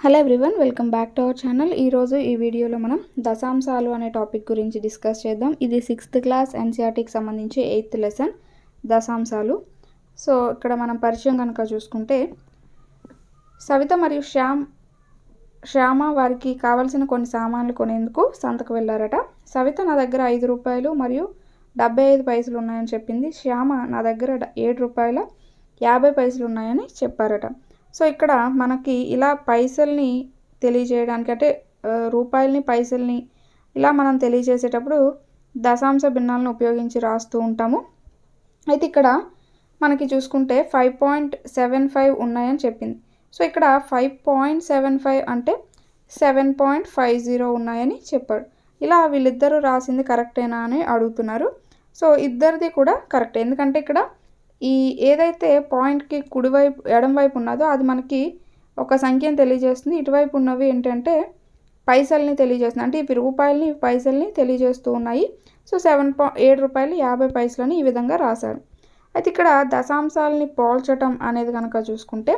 Hello everyone, welcome back to our channel. ఈరోజు ఈ వీడియోలో మనం దశాంశాలు అనే టాపిక్ గురించి డిస్కస్ చేద్దాం. ఇది 6th క్లాస్ ఎన్సీఆర్టీకి సంబంధించి 8th లెసన్ దశాంశాలు. సో ఇక్కడ మనం పరిచయం కనుక చూసుకుంటే, సవిత మరియు శ్యామ వారికి కావాల్సిన కొన్ని సామాన్లు కొనేందుకు సంతకు వెళ్ళారట. సవిత నా దగ్గర 5 రూపాయలు మరియు 75 పైసలు ఉన్నాయని చెప్పింది. శ్యామ నా దగ్గర 7 రూపాయల 50 పైసలు ఉన్నాయని చెప్పారట. సో ఇక్కడ మనకి ఇలా పైసల్ని తెలియజేయడానికి, అంటే రూపాయలని పైసల్ని ఇలా మనం తెలియజేసేటప్పుడు దశాంశ భిన్నాలను ఉపయోగించి రాస్తూ ఉంటాము. అయితే ఇక్కడ మనకి చూసుకుంటే 5.75 ఉన్నాయని చెప్పింది. సో ఇక్కడ 5.75 అంటే 7.50 ఉన్నాయని చెప్పాడు. ఇలా వీళ్ళిద్దరూ రాసింది కరెక్టేనా అని అడుగుతున్నారు. సో ఇద్దరిది కూడా కరెక్టే, ఎందుకంటే ఇక్కడ ఈ ఏదైతే పాయింట్కి కుడివైపు ఎడంవైపు ఉన్నదో అది మనకి ఒక సంఖ్యను తెలియజేస్తుంది. ఇటువైపు ఉన్నవి ఏంటంటే పైసల్ని తెలియజేస్తుంది, అంటే ఇవి రూపాయలని ఇవి పైసల్ని తెలియజేస్తూ ఉన్నాయి. సో 7 రూపాయలు 50 పైసలని ఈ విధంగా రాశారు. అయితే ఇక్కడ దశాంశాలని పోల్చటం అనేది కనుక చూసుకుంటే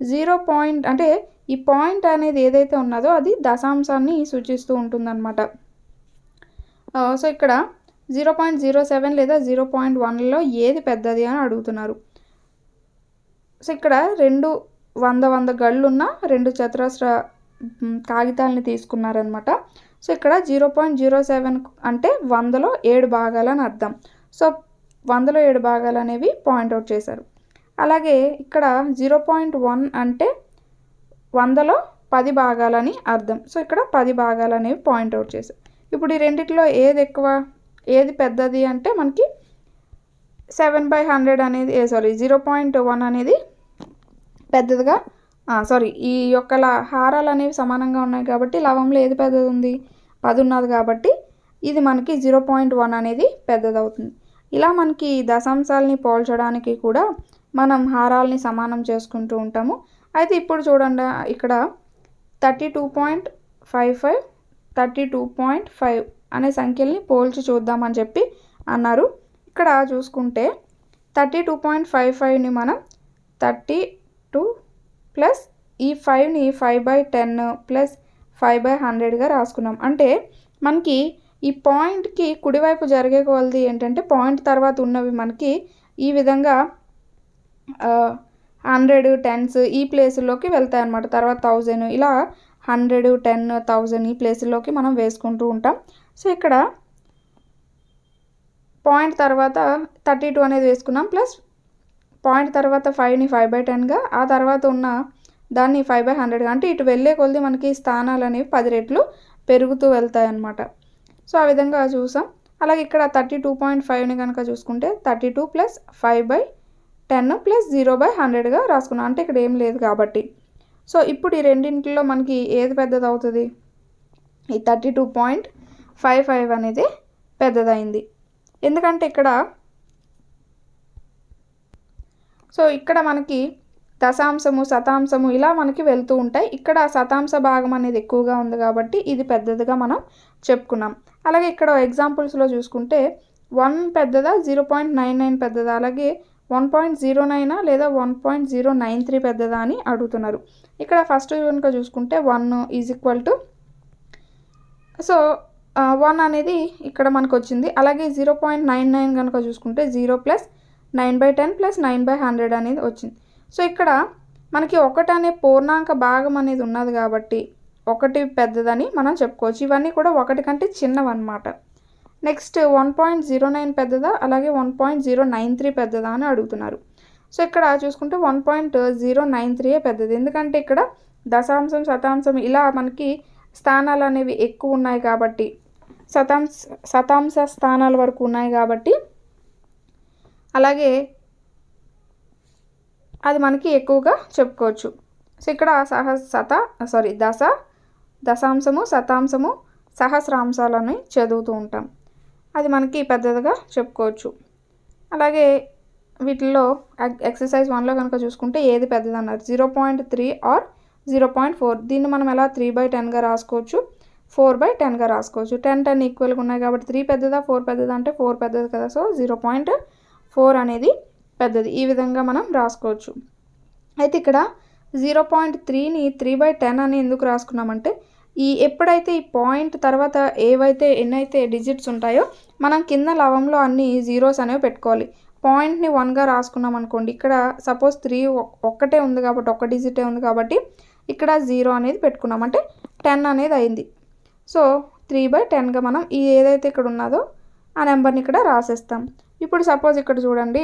0 పాయింట్, అంటే ఈ పాయింట్ అనేది ఏదైతే ఉన్నదో అది దశాంశాన్ని సూచిస్తూ ఉంటుందన్నమాట. సో ఇక్కడ 0.07 లేదా 0.1లలో ఏది పెద్దది అని అడుగుతున్నారు. సో ఇక్కడ 100 గళ్ళున్న 2 చతురస్ర కాగితాలని తీసుకున్నారనమాట. సో ఇక్కడ 0.07 అంటే 100లో 7 భాగాలని అర్థం. సో 100లో 7 భాగాలు అనేవి పాయింట్అవుట్ చేశారు. అలాగే ఇక్కడ 0.1 అంటే 100లో 10 భాగాలని అర్థం. సో ఇక్కడ 10 భాగాలు అనేవి పాయింట్అవుట్ చేశారు. ఇప్పుడు ఈ రెండిట్లో ఏది ఎక్కువ, ఏది పెద్దది అంటే మనకి 7/100 అనేది 0.1 అనేది పెద్దదిగా, ఈ యొక్క హారాలు అనేవి సమానంగా ఉన్నాయి కాబట్టి లవంలో ఏది పెద్దది ఉంది, 10 ఉన్నది కాబట్టి ఇది మనకి 0.1 అనేది పెద్దదవుతుంది. ఇలా మనకి దశాంశాలని పోల్చడానికి కూడా మనం హారాలని సమానం చేసుకుంటూ ఉంటాము. అయితే ఇప్పుడు చూడండి, ఇక్కడ 32.55 32.5 అనే సంఖ్యల్ని పోల్చి చూద్దామని చెప్పి అన్నారు. ఇక్కడ చూసుకుంటే 32.55ని మనం 32 ప్లస్ ఈ 5ని 5/10 ప్లస్ 5/100గా రాసుకున్నాం. అంటే మనకి ఈ పాయింట్కి కుడివైపు జరిగే కొలది ఏంటంటే పాయింట్ తర్వాత ఉన్నవి మనకి ఈ విధంగా 100 10s ఈ ప్లేసుల్లోకి వెళ్తాయి అన్నమాట. తర్వాత 1000 ఇలా 100 10 1000 ఈ ప్లేసుల్లోకి మనం వేసుకుంటూ ఉంటాం. సో ఇక్కడ పాయింట్ తర్వాత 32 అనేది వేసుకున్నాం, ప్లస్ పాయింట్ తర్వాత 5ని 5/10గా, ఆ తర్వాత ఉన్న దాన్ని 5/100గా, అంటే ఇటు వెళ్ళే కొలది మనకి స్థానాలు అనేవి 10 రెట్లు పెరుగుతూ వెళ్తాయి అన్నమాట. సో ఆ విధంగా చూసాం. అలాగే ఇక్కడ 32.5ని కనుక చూసుకుంటే 32 ప్లస్ 5/10 ప్లస్ 0/100గా రాసుకున్నాం, అంటే ఇక్కడ ఏం లేదు కాబట్టి. సో ఇప్పుడు ఈ రెండింటిలో మనకి ఏది పెద్దది అవుతుంది, ఈ 32.55 అనేది పెద్దదైంది. ఎందుకంటే ఇక్కడ మనకి దశాంశము శతాంశము ఇలా మనకి వెళ్తూ ఉంటాయి. ఇక్కడ శతాంశ భాగం అనేది ఎక్కువగా ఉంది కాబట్టి ఇది పెద్దదిగా మనం చెప్పుకున్నాం. అలాగే ఇక్కడ ఎగ్జాంపుల్స్లో చూసుకుంటే 1 పెద్దదా, 0.99 పెద్దదా, అలాగే 1.09 లేదా 1.093 పెద్దదా అని అడుగుతున్నారు. ఇక్కడ ఫస్ట్ కనుక చూసుకుంటే 1 ఈజ్ ఈక్వల్ టు, సో 1 అనేది ఇక్కడ మనకు వచ్చింది. అలాగే 0.99 కనుక చూసుకుంటే 0 ప్లస్ 9/10 ప్లస్ 9/100 అనేది వచ్చింది. సో ఇక్కడ మనకి 1 అనే పూర్ణాంక భాగం అనేది ఉన్నది కాబట్టి 1 పెద్దదని మనం చెప్పుకోవచ్చు. ఇవన్నీ కూడా 1 కంటే చిన్నవన్నమాట. నెక్స్ట్ 1.09 పెద్దదా, అలాగే 1.093 పెద్దదా అని అడుగుతున్నారు. సో ఇక్కడ చూసుకుంటే 1.093 పెద్దది, ఎందుకంటే ఇక్కడ దశాంశం శతాంశం ఇలా మనకి స్థానాలు అనేవి ఎక్కువ ఉన్నాయి కాబట్టి, శతాంశ స్థానాల వరకు ఉన్నాయి కాబట్టి, అలాగే అది మనకి ఎక్కువగా చెప్పుకోవచ్చు. సో ఇక్కడ దశాంశము శతాంశము సహస్రాంశాలని చదువుతూ ఉంటాం, అది మనకి పెద్దదిగా చెప్పుకోవచ్చు. అలాగే వీటిల్లో ఎక్సర్సైజ్ 1లో కనుక చూసుకుంటే ఏది పెద్దది అన్నారు, 0.3 ఆర్ 0.4. దీన్ని మనం ఎలా 3/10గా రాసుకోవచ్చు, 4/10గా రాసుకోవచ్చు. 10 ఈక్వల్గా ఉన్నాయి కాబట్టి 3 పెద్దదా 4 పెద్దదా అంటే 4 పెద్దది కదా. సో 0.4 అనేది పెద్దది. ఈ విధంగా మనం రాసుకోవచ్చు. అయితే ఇక్కడ 0.3ని 3/10 అని ఎందుకు రాసుకున్నామంటే ఎప్పుడైతే ఈ పాయింట్ తర్వాత ఎన్నైతే డిజిట్స్ ఉంటాయో మనం కింద లవంలో అన్ని జీరోస్ అనేవి పెట్టుకోవాలి. పాయింట్ని 1గా రాసుకున్నాం అనుకోండి, ఇక్కడ సపోజ్ 3 ఒక్కటే ఉంది కాబట్టి, ఒక్క డిజిటే ఉంది కాబట్టి ఇక్కడ 0 అనేది పెట్టుకున్నాం, అంటే 10 అనేది అయింది. సో 3/10గా మనం ఏదైతే ఇక్కడ ఉన్నదో ఆ నెంబర్ని ఇక్కడ రాసేస్తాం. ఇప్పుడు సపోజ్ ఇక్కడ చూడండి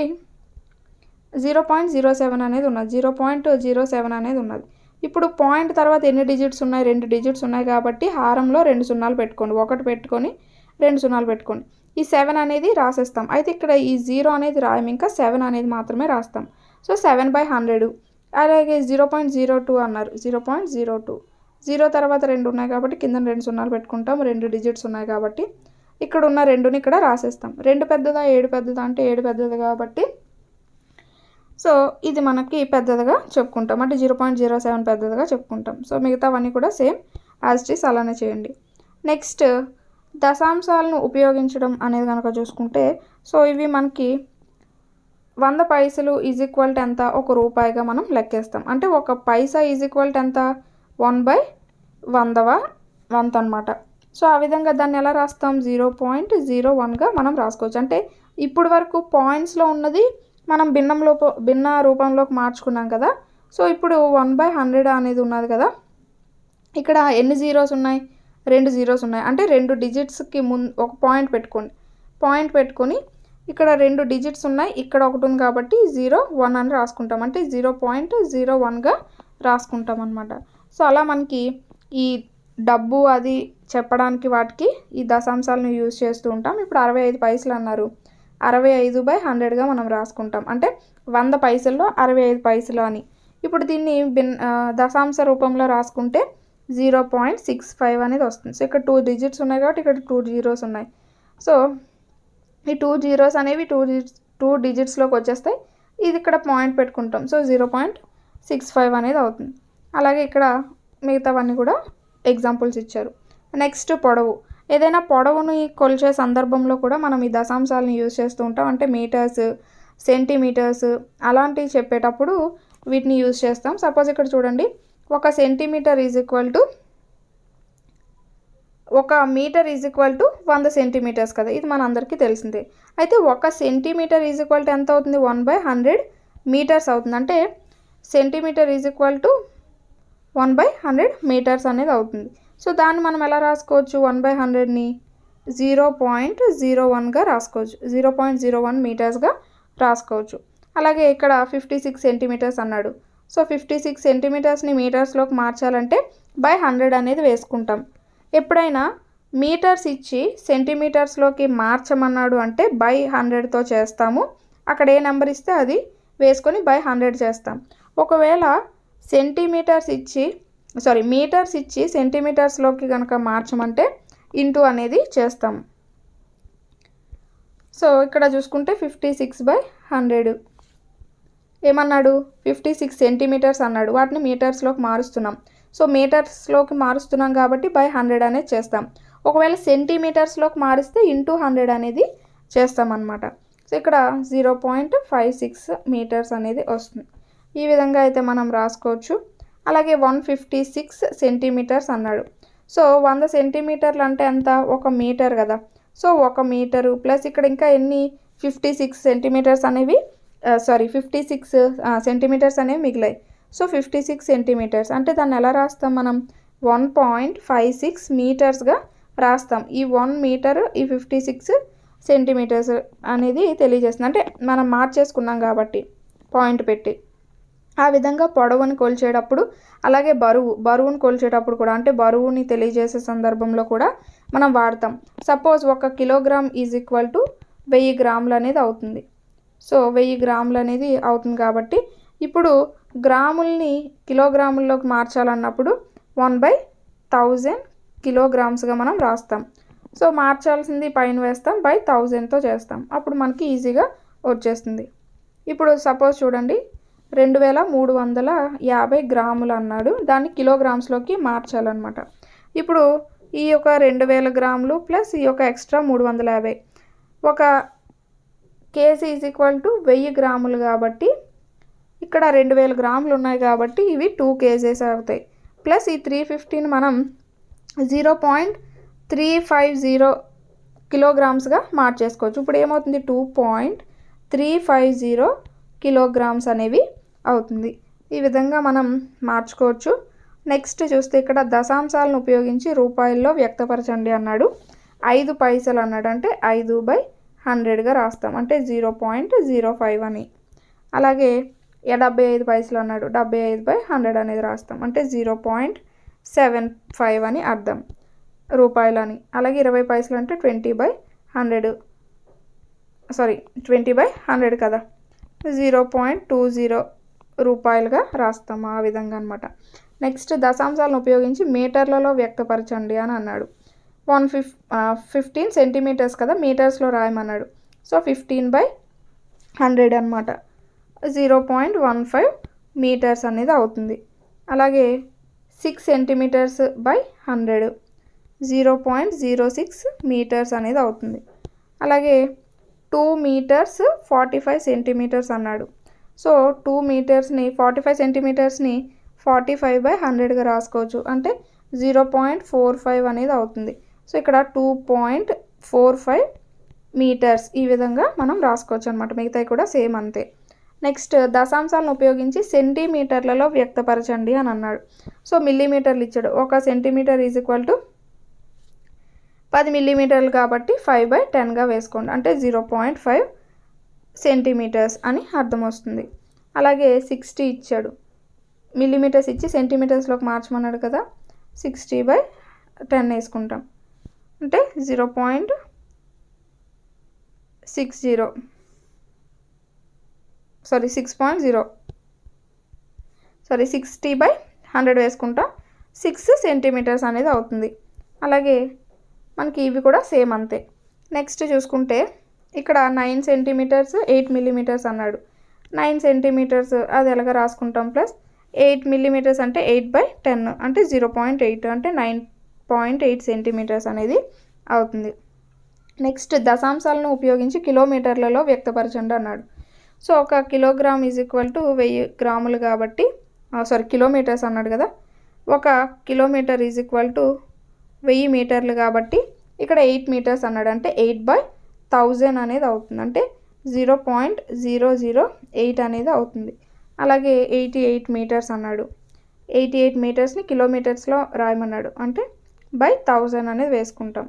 0.07 అనేది ఉన్నది, 0.07 అనేది ఉన్నది. ఇప్పుడు పాయింట్ తర్వాత ఎన్ని డిజిట్స్ ఉన్నాయి, 2 డిజిట్స్ ఉన్నాయి కాబట్టి హారంలో 2 సున్నాలు పెట్టుకోండి, 1 పెట్టుకొని 2 సున్నాలు పెట్టుకోండి. ఈ 7 అనేది రాసేస్తాం. అయితే ఇక్కడ ఈ 0 అనేది రాయం, ఇంకా 7 అనేది మాత్రమే రాస్తాం. సో 7/100. అలాగే 0.02 అన్నారు, 0.02, 0 తర్వాత 2 ఉన్నాయి కాబట్టి కింద 2 సున్నాలు పెట్టుకుంటాం, 2 డిజిట్స్ ఉన్నాయి కాబట్టి ఇక్కడ ఉన్న 2ని ఇక్కడ రాసేస్తాం. 2 పెద్దదా 7 పెద్దదా అంటే 7 పెద్దది కాబట్టి సో ఇది మనకి పెద్దదిగా చెప్పుకుంటాం, అంటే 0.07 పెద్దదిగా చెప్పుకుంటాం. సో మిగతావన్నీ కూడా సేమ్ యాజ్ ఇట్ ఈస్ అలానే చేయండి. నెక్స్ట్ దశాంశాలను ఉపయోగించడం అనేది కనుక చూసుకుంటే, సో ఇవి మనకి 100 పైసలు ఈజ్ ఈక్వల్ టు ఎంత, 1 రూపాయిగా మనం లెక్కేస్తాం. అంటే 1 పైసా ఈజ్ ఈక్వల్ టు ఎంత, 1/100వ వంతు అనమాట. సో ఆ విధంగా దాన్ని ఎలా రాస్తాం, 0.01గా మనం రాసుకోవచ్చు. అంటే ఇప్పుడు వరకు పాయింట్స్లో ఉన్నది మనం భిన్న రూపంలోకి మార్చుకున్నాం కదా. సో ఇప్పుడు 1/100 అనేది ఉన్నది కదా, ఇక్కడ ఎన్ని జీరోస్ ఉన్నాయి, 2 జీరోస్ ఉన్నాయి. అంటే 2 డిజిట్స్కి ఒక పాయింట్ పెట్టుకోండి, పాయింట్ పెట్టుకొని ఇక్కడ 2 డిజిట్స్ ఉన్నాయి, ఇక్కడ ఒకటి ఉంది కాబట్టి 0.1 అని రాసుకుంటాం, అంటే 0.01గా రాసుకుంటాం అనమాట. సో అలా మనకి ఈ డబ్బు అది చెప్పడానికి వాటికి ఈ దశాంశాలను యూజ్ చేస్తూ ఉంటాం. ఇప్పుడు 65 పైసలు అన్నారు, 65/100గా మనం రాసుకుంటాం, అంటే 100 పైసల్లో 65 పైసలు అని. ఇప్పుడు దీన్ని దశాంశ రూపంలో రాసుకుంటే 0.65 అనేది వస్తుంది. సో ఇక్కడ 2 డిజిట్స్ ఉన్నాయి కాబట్టి ఇక్కడ 2 జీరోస్ ఉన్నాయి. సో ఈ 2 జీరోస్ అనేవి 2 డిజిట్స్లోకి వచ్చేస్తాయి, ఇది ఇక్కడ పాయింట్ పెట్టుకుంటాం. సో 0.65 అనేది అవుతుంది. అలాగే ఇక్కడ మిగతావన్నీ కూడా ఎగ్జాంపుల్స్ ఇచ్చారు. నెక్స్ట్ పొడవు, ఏదైనా పొడవుని కొలిచే సందర్భంలో కూడా మనం ఈ దశాంశాలను యూజ్ చేస్తూ ఉంటాం, అంటే మీటర్స్, సెంటీమీటర్స్ అలాంటివి చెప్పేటప్పుడు వీటిని యూజ్ చేస్తాం. సపోజ్ ఇక్కడ చూడండి, 1 centimetre is equal to 1 metre is equal to 100 centimetres కదా, ఇది మన అందరికీ తెలిసిందే. అయితే 1 సెంటీమీటర్ ఈజ్ ఈక్వల్ టు ఎంత అవుతుంది, 1/100 మీటర్స్ అవుతుంది. అంటే centimetre is equal to 1/100 metres అనేది అవుతుంది. సో దాన్ని మనం ఎలా రాసుకోవచ్చు, 1/100ని 0.01గా రాసుకోవచ్చు, 0.01 మీటర్స్గా రాసుకోవచ్చు. అలాగే ఇక్కడ 56 సెంటీమీటర్స్ అన్నాడు. సో 56 సెంటీమీటర్స్ని మీటర్స్లోకి మార్చాలంటే 100 అనేది వేసుకుంటాం. ఎప్పుడైనా మీటర్స్ ఇచ్చి సెంటీమీటర్స్లోకి మార్చమన్నాడు అంటే 100తో చేస్తాము, అక్కడ ఏ నెంబర్ ఇస్తే అది వేసుకొని 100 చేస్తాం. ఒకవేళ మీటర్స్ ఇచ్చి సెంటీమీటర్స్లోకి కనుక మార్చమంటే ఇంటూ అనేది చేస్తాం. సో ఇక్కడ చూసుకుంటే 56/100 ఏమన్నాడు, 56 సెంటీమీటర్స్ అన్నాడు, వాటిని మీటర్స్లోకి మారుస్తున్నాం. సో మీటర్స్లోకి మారుస్తున్నాం కాబట్టి 100 అనేది చేస్తాం. ఒకవేళ సెంటీమీటర్స్లోకి మారిస్తే ఇంటూ 100 అనేది చేస్తాం అన్నమాట. సో ఇక్కడ 0.56 మీటర్స్ అనేది వస్తుంది. ఈ విధంగా అయితే మనం రాసుకోవచ్చు. అలాగే 156 సెంటీమీటర్స్ అన్నాడు. సో 100 సెంటీమీటర్లు అంటే ఎంత, 1 మీటర్ కదా. సో 1 మీటరు ప్లస్ ఇక్కడ ఇంకా ఎన్ని 56 సెంటీమీటర్స్ అనేవి 56 సెంటీమీటర్స్ అనేవి మిగిలాయి. సో 56 సెంటీమీటర్స్ అంటే దాన్ని ఎలా రాస్తాం మనం, 1.56 మీటర్స్గా రాస్తాం. ఈ 1 మీటర్ ఈ 56 సెంటీమీటర్స్ అనేది తెలియజేస్తుంది, అంటే మనం మార్చేసుకున్నాం కాబట్టి పాయింట్ పెట్టి. ఆ విధంగా పొడవుని కొలిచేటప్పుడు, అలాగే బరువుని కొలిచేటప్పుడు కూడా, అంటే బరువుని తెలియజేసే సందర్భంలో కూడా మనం వాడతాం. Suppose 1 kilogram is equal to 1000 గ్రాములు అనేది అవుతుంది. సో 1000 గ్రాములు అనేది అవుతుంది కాబట్టి ఇప్పుడు గ్రాముల్ని కిలోగ్రాముల్లోకి మార్చాలన్నప్పుడు 1/1000 కిలోగ్రామ్స్గా మనం రాస్తాం. సో మార్చాల్సింది పైన వేస్తాం, 1000తో చేస్తాం, అప్పుడు మనకి ఈజీగా వచ్చేస్తుంది. ఇప్పుడు సపోజ్ చూడండి 2350 గ్రాములు అన్నాడు, దాన్ని కిలోగ్రామ్స్లోకి మార్చాలన్నమాట. ఇప్పుడు ఈ యొక్క 2000 గ్రాములు ప్లస్ ఈ యొక్క extra 350, 1 KG is equal to 1000 గ్రాములు కాబట్టి ఇక్కడ 2000 గ్రాములు ఉన్నాయి కాబట్టి ఇవి 2 kgs అవుతాయి. ప్లస్ ఈ 350ని మనం 0.350 కిలోగ్రామ్స్గా మార్చేసుకోవచ్చు. ఇప్పుడు ఏమవుతుంది 2.350 కిలోగ్రామ్స్ అనేవి అవుతుంది. ఈ విధంగా మనం మార్చుకోవచ్చు. నెక్స్ట్ చూస్తే ఇక్కడ దశాంశాలను ఉపయోగించి రూపాయల్లో వ్యక్తపరచండి అన్నాడు. 5 పైసలు అన్నాడు, అంటే 5/100గా రాస్తాం, అంటే 0.05 అని. అలాగే 75 పైసలు అన్నాడు, 75/100 అనేది రాస్తాం, అంటే 0.75 అని అర్థం రూపాయలని. అలాగే 20 పైసలు అంటే 20/100 కదా, 0.20 రూపాయలుగా రాస్తాం, ఆ విధంగా అనమాట. నెక్స్ట్ దశాంశాలను ఉపయోగించి మీటర్లలో వ్యక్తపరచండి అని అన్నాడు. 15 సెంటీమీటర్స్ కదా, మీటర్స్లో రాయమన్నాడు. సో 15/100 అనమాట, 0.15 మీటర్స్ అనేది అవుతుంది. అలాగే 6 సెంటీమీటర్స్ బై 100, 0.06 మీటర్స్ అనేది అవుతుంది. అలాగే 2 మీటర్స్ 45 సెంటీమీటర్స్ అన్నాడు. సో 2 మీటర్స్ని 45 సెంటీమీటర్స్ని 45/100గా రాసుకోవచ్చు, అంటే 0.45 అనేది అవుతుంది. సో ఇక్కడ 2.45 మీటర్స్ ఈ విధంగా మనం రాసుకోవచ్చు అనమాట. మిగతాయి కూడా సేమ్ అంతే. నెక్స్ట్ దశాంశాలను ఉపయోగించి సెంటీమీటర్లలో వ్యక్తపరచండి అని అన్నాడు. సో మిల్లీమీటర్లు ఇచ్చాడు. 1 సెంటీమీటర్ ఈజ్ ఈక్వల్ టు 10 మిల్లీమీటర్లు కాబట్టి 5/10గా వేసుకోండి, అంటే 0.5 సెంటీమీటర్స్ అని అర్థం వస్తుంది. అలాగే 60 ఇచ్చాడు, మిల్లీమీటర్స్ ఇచ్చి సెంటీమీటర్స్లోకి మార్చమన్నాడు కదా, 60/10 వేసుకుంటాం, అంటే 0.60 6.0 60/100 వేసుకుంటాం, 6 సెంటీమీటర్స్ అనేది అవుతుంది. అలాగే మనకి ఇవి కూడా సేమ్ అంతే. నెక్స్ట్ చూసుకుంటే ఇక్కడ 9 సెంటీమీటర్స్ 8 మిల్లీమీటర్స్ అన్నాడు. 9 సెంటీమీటర్స్ అది ఎలాగ రాసుకుంటాం, ప్లస్ 8 మిల్లీమీటర్స్ అంటే 8/10, అంటే 0.8, అంటే 9.8 సెంటీమీటర్స్ అనేది అవుతుంది. నెక్స్ట్ దశాంశాలను ఉపయోగించి కిలోమీటర్లలో వ్యక్తపరచండి అన్నాడు. So 1 kilogram is equal to 1000 గ్రాములు కాబట్టి, కిలోమీటర్స్ అన్నాడు కదా, 1 కిలోమీటర్ ఈజ్ ఈక్వల్ టు 1000 మీటర్లు కాబట్టి ఇక్కడ 8 మీటర్స్ అన్నాడు, అంటే 8/1000 అనేది అవుతుంది, అంటే 0.008 అనేది అవుతుంది. అలాగే 88 మీటర్స్ అన్నాడు. 88 మీటర్స్ని కిలోమీటర్స్లో రాయమన్నాడు, అంటే 1000 అనేది వేసుకుంటాం.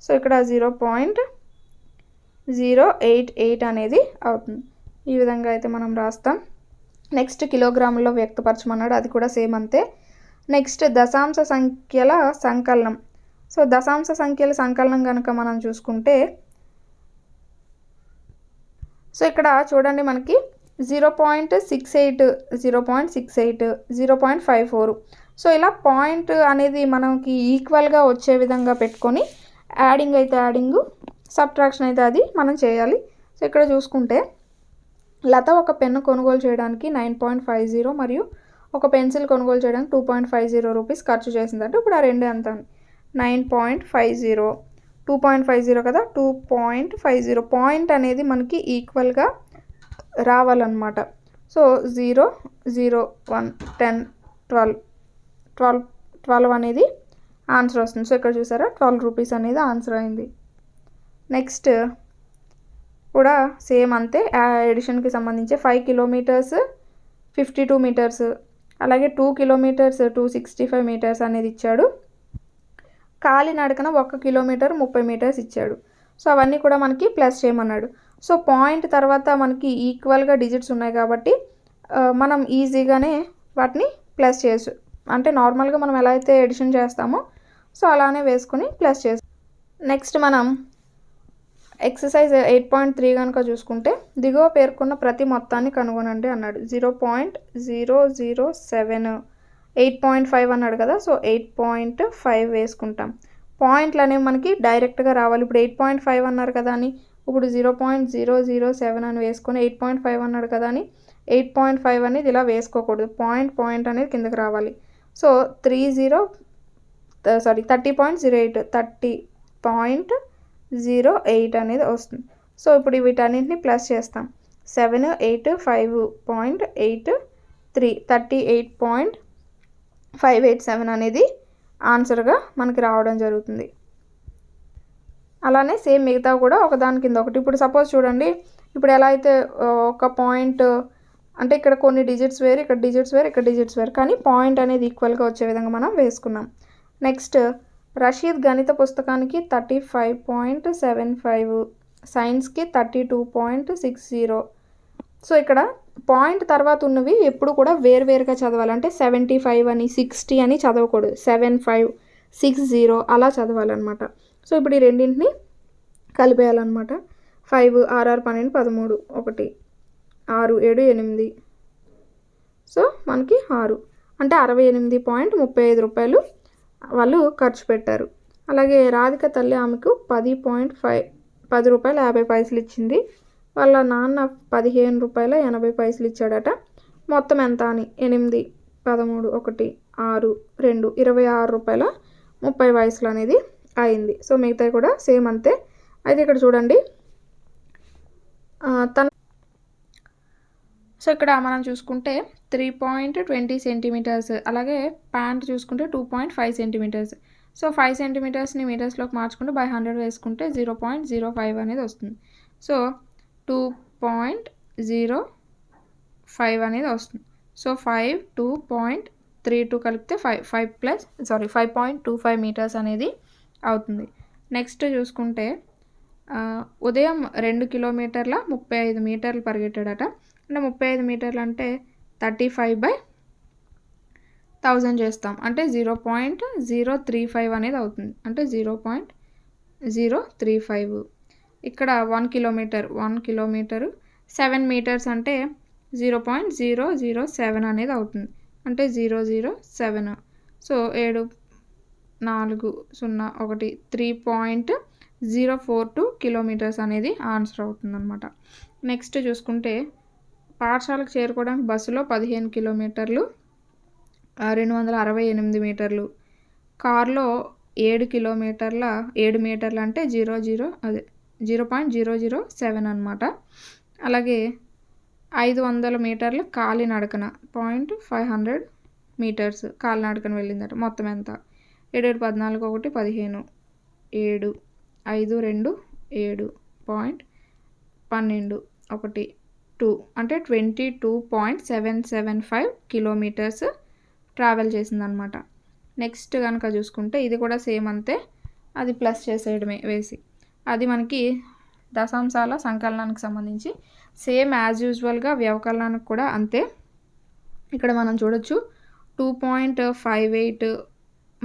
సో ఇక్కడ 0.088 అనేది అవుతుంది. ఈ విధంగా అయితే మనం రాస్తాం. నెక్స్ట్ కిలోగ్రాముల్లో వ్యక్తపరచమన్నాడు, అది కూడా సేమ్ అంతే. నెక్స్ట్ దశాంశ సంఖ్యల సంకలనం. సో దశాంశ సంఖ్యల సంకలనం కనుక మనం చూసుకుంటే, సో ఇక్కడ చూడండి మనకి 0.68, 0.68, 0.54. సో ఇలా పాయింట్ అనేది మనకి ఈక్వల్గా వచ్చే విధంగా పెట్టుకొని యాడింగ్ అయితే యాడింగ్, సబ్ట్రాక్షన్ అయితే అది మనం చేయాలి. సో ఇక్కడ చూసుకుంటే లత ఒక పెన్ను కొనుగోలు చేయడానికి 9.50 మరియు ఒక పెన్సిల్ కొనుగోలు చేయడానికి 2.50 రూపీస్ ఖర్చు చేసిందంటే ఇప్పుడు ఆ రెండు ఎంత 9.50, 2.50 కదా, 2.50 పాయింట్ అనేది మనకి ఈక్వల్గా రావాలన్నమాట. సో 0, 0, 1, 10, 12 అనేది ఆన్సర్ వస్తుంది. సో ఇక్కడ చూసారా 12 రూపీస్ అనేది ఆన్సర్ అయింది. నెక్స్ట్ కూడా సేమ్ అంతే, ఎడిషన్కి సంబంధించి 5 కిలోమీటర్స్ 52 మీటర్స్, అలాగే 2 కిలోమీటర్స్ 265 మీటర్స్ అనేది ఇచ్చాడు. కాలినడకన 1 కిలోమీటర్ 30 మీటర్స్ ఇచ్చాడు. సో అవన్నీ కూడా మనకి ప్లస్ చేయమన్నాడు. సో పాయింట్ తర్వాత మనకి ఈక్వల్గా డిజిట్స్ ఉన్నాయి కాబట్టి మనం ఈజీగానే వాటిని ప్లస్ చేయొచ్చు. అంటే నార్మల్గా మనం ఎలా అయితే ఎడిషన్ చేస్తామో సో అలానే వేసుకొని ప్లస్ చేస్తాం. నెక్స్ట్ మనం ఎక్సర్సైజ్ 8.3 కనుక చూసుకుంటే, దిగువ పేర్కొన్న ప్రతి మొత్తాన్ని కనుగొనండి అన్నాడు. 0.007, 8.5 అన్నాడు కదా, సో 8.5 వేసుకుంటాం. పాయింట్లు అనేవి మనకి డైరెక్ట్గా రావాలి. ఇప్పుడు 8.5 అన్నారు కదా అని ఇప్పుడు 0.007 అని వేసుకొని 8.5 అన్నాడు కదా అని 8.5 అనేది ఇలా వేసుకోకూడదు. పాయింట్ అనేది కిందకి రావాలి. సో 30.08, 30.08 అనేది వస్తుంది. సో ఇప్పుడు వీటన్నింటిని ప్లస్ చేస్తాం. 785.83 38.587 అనేది ఆన్సర్గా మనకి రావడం జరుగుతుంది. అలానే సేమ్ మిగతా కూడా ఒకదాని కింద ఒకటి. ఇప్పుడు సపోజ్ చూడండి, ఇప్పుడు ఎలా అయితే ఒక పాయింట్ అంటే ఇక్కడ కొన్ని డిజిట్స్ వేరు, ఇక్కడ డిజిట్స్ వేరు, ఇక్కడ డిజిట్స్ వేరు, కానీ పాయింట్ అనేది ఈక్వల్గా వచ్చే విధంగా మనం వేసుకున్నాం. నెక్స్ట్ రషీద్ గణిత పుస్తకానికి 35.75, సైన్స్కి 32.60. సో ఇక్కడ పాయింట్ తర్వాత ఉన్నవి ఎప్పుడు కూడా వేరువేరుగా చదవాలి. అంటే 75 అని 60 అని చదవకూడదు, 7560 అలా చదవాలన్నమాట. సో ఇప్పుడు ఈ రెండింటిని కలిపేయాలన్నమాట. 5 6 6 12 13 1 6 7 8. సో మనకి 6 అంటే 68.35 రూపాయలు వాళ్ళు ఖర్చు పెట్టారు. అలాగే రాధిక తల్లి ఆమెకు 10 రూపాయల 50 పైసలు ఇచ్చింది. వాళ్ళ నాన్న 15 రూపాయల 80 పైసలు ఇచ్చాడట. మొత్తం ఎంత అని 8 13 1 6 2 26 రూపాయల 30 పైసలు అనేది అయింది. సో మిగతా కూడా సేమ్ అంతే. అయితే ఇక్కడ చూడండి, సో ఇక్కడ మనం చూసుకుంటే 3.20 సెంటీమీటర్స్, అలాగే ప్యాంట్ చూసుకుంటే 2.5 సెంటీమీటర్స్. సో 5 సెంటీమీటర్స్ని మీటర్స్లోకి మార్చుకుంటే బై 100 వేసుకుంటే 0.05 అనేది వస్తుంది. సో 2.05 అనేది వస్తుంది. సో 5 2.32 కలిపితే 5.25 మీటర్స్ అనేది అవుతుంది. నెక్స్ట్ చూసుకుంటే ఉదయం 2 కిలోమీటర్ల 35 మీటర్లు పరిగెట్టాడట. అంటే 35 మీటర్లు అంటే 35/1000 చేస్తాం, అంటే 0.035 అనేది అవుతుంది. అంటే 0.035. ఇక్కడ 1 కిలోమీటర్ 7 మీటర్స్ అంటే 0.007 అనేది అవుతుంది. అంటే 007. సో 7 4 0 1 3.042 కిలోమీటర్స్ అనేది ఆన్సర్ అవుతుందన్నమాట. నెక్స్ట్ చూసుకుంటే పాఠశాలకు చేరుకోవడానికి బస్సులో 15 కిలోమీటర్లు 268 మీటర్లు, కారులో 7 మీటర్లు అంటే 0.007 అనమాట. అలాగే 500 మీటర్లు కాలినడకన 500 మీటర్స్ కాలినడకన వెళ్ళిందట. మొత్తం ఎంత 7 7 14 1 15 7 5 2 7.12 1 2 అంటే 22.775 కిలోమీటర్స్ ట్రావెల్ చేసిందనమాట. నెక్స్ట్ కనుక చూసుకుంటే ఇది కూడా సేమ్ అంతే, అది ప్లస్ చేసేయడమే వేసి. అది మనకి దశాంశాల సంకలనానికి సంబంధించి సేమ్ యాజ్ యూజువల్గా వ్యవకలనానికి కూడా అంతే. ఇక్కడ మనం చూడొచ్చు 2.58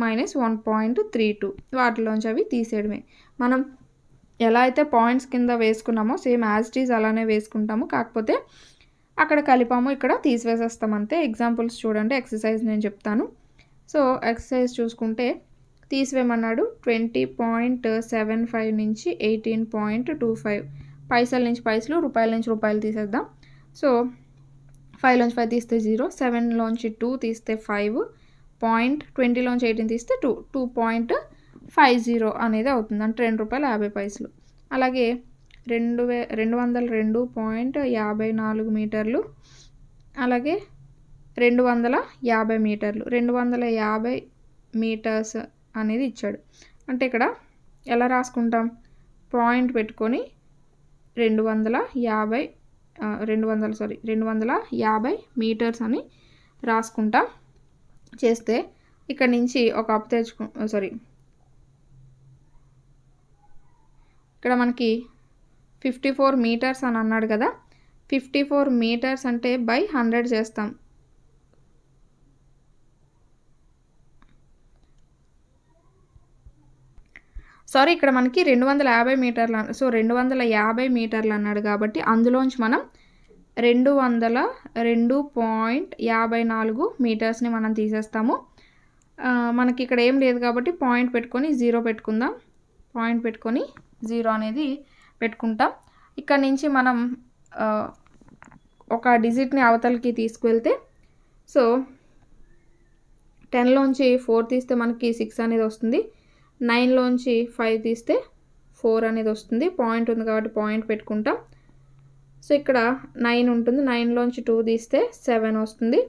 మైనస్ 1.32 వాటిలోంచి అవి తీసేయడమే. మనం ఎలా అయితే పాయింట్స్ కింద వేసుకున్నామో సేమ్ యాజ్ ఇట్ ఈజ్ అలానే వేసుకుంటాము, కాకపోతే అక్కడ కలిపాము, ఇక్కడ తీసివేసేస్తాం అంతే. ఎగ్జాంపుల్స్ చూడండి, ఎక్సర్సైజ్ నేను చెప్తాను. సో ఎక్సర్సైజ్ చూసుకుంటే తీసివేయమన్నాడు. 20.75 నుంచి 18.25, పైసల నుంచి పైసలు, రూపాయల నుంచి రూపాయలు తీసేద్దాం. సో 5లోంచి 5 తీస్తే 0, 7లోంచి 2 తీస్తే 5, 20లోంచి 18 తీస్తే 2.50 అనేది అవుతుంది. అంటే 2 రూపాయల 50 పైసలు. అలాగే 202.54 మీటర్లు, అలాగే 250 మీటర్లు, 250 మీటర్స్ అనేది ఇచ్చాడు. అంటే ఇక్కడ ఎలా రాసుకుంటాం, పాయింట్ పెట్టుకొని 250 మీటర్స్ అని రాసుకుంటాం. చేస్తే ఇక్కడ నుంచి ఒక అప్ ఇక్కడ మనకి 54 మీటర్స్ అని అన్నాడు కదా. 54 మీటర్స్ అంటే బై 100 చేస్తాం. ఇక్కడ మనకి 250 మీటర్లు, సో 250 మీటర్లు అన్నాడు కాబట్టి అందులోంచి మనం 202.54 మీటర్స్ని మనం తీసేస్తాము. మనకి ఇక్కడ ఏం లేదు కాబట్టి పాయింట్ పెట్టుకొని 0 పెట్టుకుందాం. పాయింట్ పెట్టుకొని 0 అనేది పెట్టుకుంటాం. ఇక్కడ నుంచి మనం ఒక డిజిట్ని అవతలకి తీసుకువెళ్తే, సో 10లోంచి 4 తీస్తే మనకి 6 అనేది వస్తుంది. 9లోంచి 5 తీస్తే 4 అనేది వస్తుంది. పాయింట్ ఉంది కాబట్టి పాయింట్ పెట్టుకుంటాం. సో ఇక్కడ 9 ఉంటుంది, 9లోంచి 2 తీస్తే 7 వస్తుంది.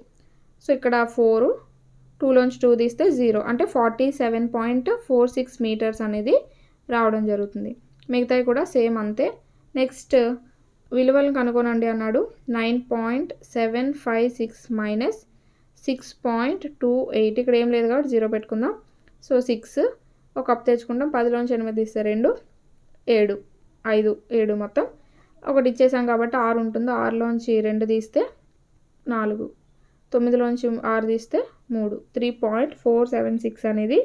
సో ఇక్కడ 4, 2లోంచి 2 తీస్తే 0, అంటే 47.46 మీటర్స్ అనేది రావడం జరుగుతుంది. మిగతావి కూడా సేమ్ అంతే. నెక్స్ట్ విలువలను కనుగొనండి అన్నాడు. 9.756 మైనస్ 6.28, ఇక్కడ ఏం లేదు కాబట్టి 0 పెట్టుకుందాం. సో 6 ఒక కప్ తెచ్చుకుంటాం, 10లోంచి 8 తీస్తే 2, 7, 5, 7 మొత్తం ఒకటి ఇచ్చేసాం కాబట్టి 6 ఉంటుంది. 6లోంచి 2 తీస్తే 4, 9లోంచి 6 తీస్తే 3, 3.476 అనేది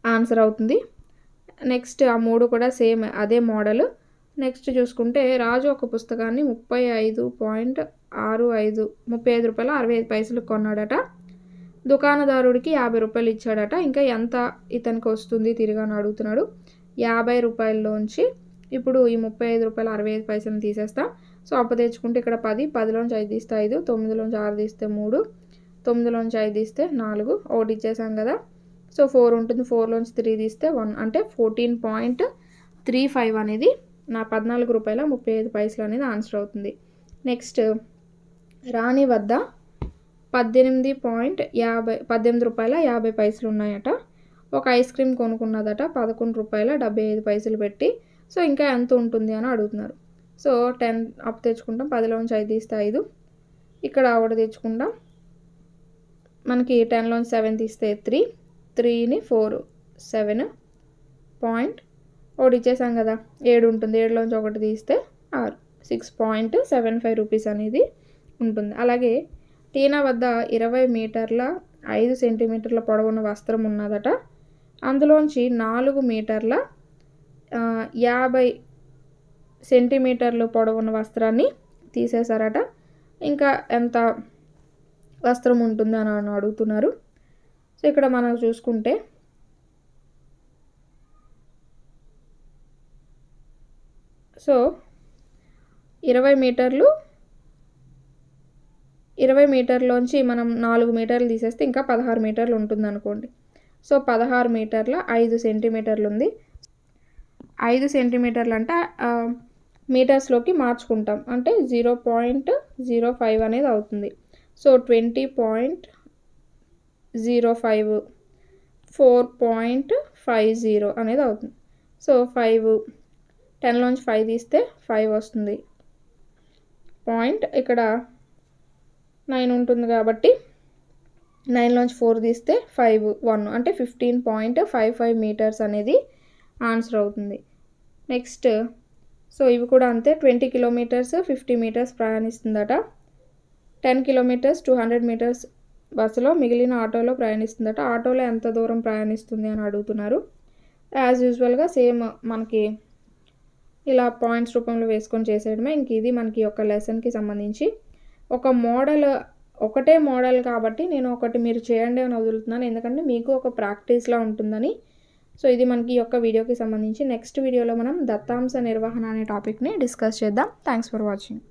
ఆన్సర్ అవుతుంది. నెక్స్ట్ ఆ 3 కూడా సేమ్ అదే మోడల్. నెక్స్ట్ చూసుకుంటే రాజు ఒక పుస్తకాన్ని 35.65 రూపాయల 65 పైసలు కొన్నాడట. దుకాణదారుడికి 50 రూపాయలు ఇచ్చాడట. ఇంకా ఎంత ఇతనికి వస్తుంది తిరిగి అని అడుగుతున్నాడు. 50 రూపాయల్లోంచి ఇప్పుడు ఈ 35 రూపాయల 65 పైసలను తీసేస్తాం. సో అప్పు తెచ్చుకుంటే ఇక్కడ 10, 10లోంచి 5 తీస్తే 5, 9లోంచి 6 తీస్తే 3, 9లోంచి 5 తీస్తే 4, ఒకటి ఇచ్చేసాం కదా. సో 4 ఉంటుంది, 4లోంచి 3 తీస్తే 1, అంటే 14.35 అనేది నా 14 రూపాయల 35 పైసలు అనేది ఆన్సర్ అవుతుంది. నెక్స్ట్ రాణి వద్ద 18 రూపాయల 50 పైసలు ఉన్నాయట. ఒక ఐస్ క్రీమ్ కొనుక్కున్నదట 11 రూపాయల 75 పైసలు పెట్టి. సో ఇంకా ఎంత ఉంటుంది అని అడుగుతున్నారు. సో 10 అప్పు తెచ్చుకుంటాం, 10లోంచి 5 తీస్తే 5, ఇక్కడ ఒకటి తెచ్చుకుంటాం, మనకి 10లోంచి 7 తీస్తే 3, 3ని 4, 7 పాయింట్ ఒకటి ఇచ్చేసాం కదా. 7 ఉంటుంది, 7లోంచి ఒకటి తీస్తే 6, 6.75 రూపీస్ అనేది ఉంటుంది. అలాగే టీనా వద్ద 20 మీటర్ల 5 సెంటీమీటర్ల పొడవున్న వస్త్రం ఉన్నదట. అందులోంచి 4 మీటర్ల 50 సెంటీమీటర్లు పొడవున్న వస్త్రాన్ని తీసేశారట. ఇంకా ఎంత వస్త్రం ఉంటుంది అని అడుగుతున్నారు. సో ఇక్కడ మనం చూసుకుంటే సో 20 మీటర్లోంచి మనం 4 మీటర్లు తీసేస్తే ఇంకా 16 మీటర్లు ఉంటుంది అనుకోండి. సో 16 మీటర్ల 5 సెంటీమీటర్లు ఉంది. 5 సెంటీమీటర్లు అంటే మీటర్స్లోకి మార్చుకుంటాం, అంటే 0.05 అనేది అవుతుంది. సో 20.05, 4.50 అనేది అవుతుంది. సో 5, 10లోంచి 5 తీస్తే 5 వస్తుంది. పాయింట్ ఇక్కడ 9 ఉంటుంది కాబట్టి 9లోంచి 4 తీస్తే 5, 1, అంటే 15.55 మీటర్స్ అనేది ఆన్సర్ అవుతుంది. నెక్స్ట్ సో ఇవి కూడా అంతే. 20 కిలోమీటర్స్ 50 మీటర్స్ ప్రయాణిస్తుందట. 10 కిలోమీటర్స్ 200 మీటర్స్ బస్సులో, మిగిలిన ఆటోలో ప్రయాణిస్తుందట. ఆటోలో ఎంత దూరం ప్రయాణిస్తుంది అని అడుగుతున్నారు. యాజ్ యూజువల్గా సేమ్ మనకి ఇలా పాయింట్స్ రూపంలో వేసుకొని చేసేయడమే. ఇంక ఇది మనకి యొక్క లెసన్కి సంబంధించి ఒక మోడల్, ఒకటే మోడల్ కాబట్టి నేను ఒకటి మీరు చేయండి అని వదులుతున్నాను, ఎందుకంటే మీకు ఒక ప్రాక్టీస్లా ఉంటుందని. సో ఇది మనకి యొక్క వీడియోకి సంబంధించి. నెక్స్ట్ వీడియోలో మనం దత్తాంశ నిర్వహణ అనే టాపిక్ని డిస్కస్ చేద్దాం. Thanks for watching.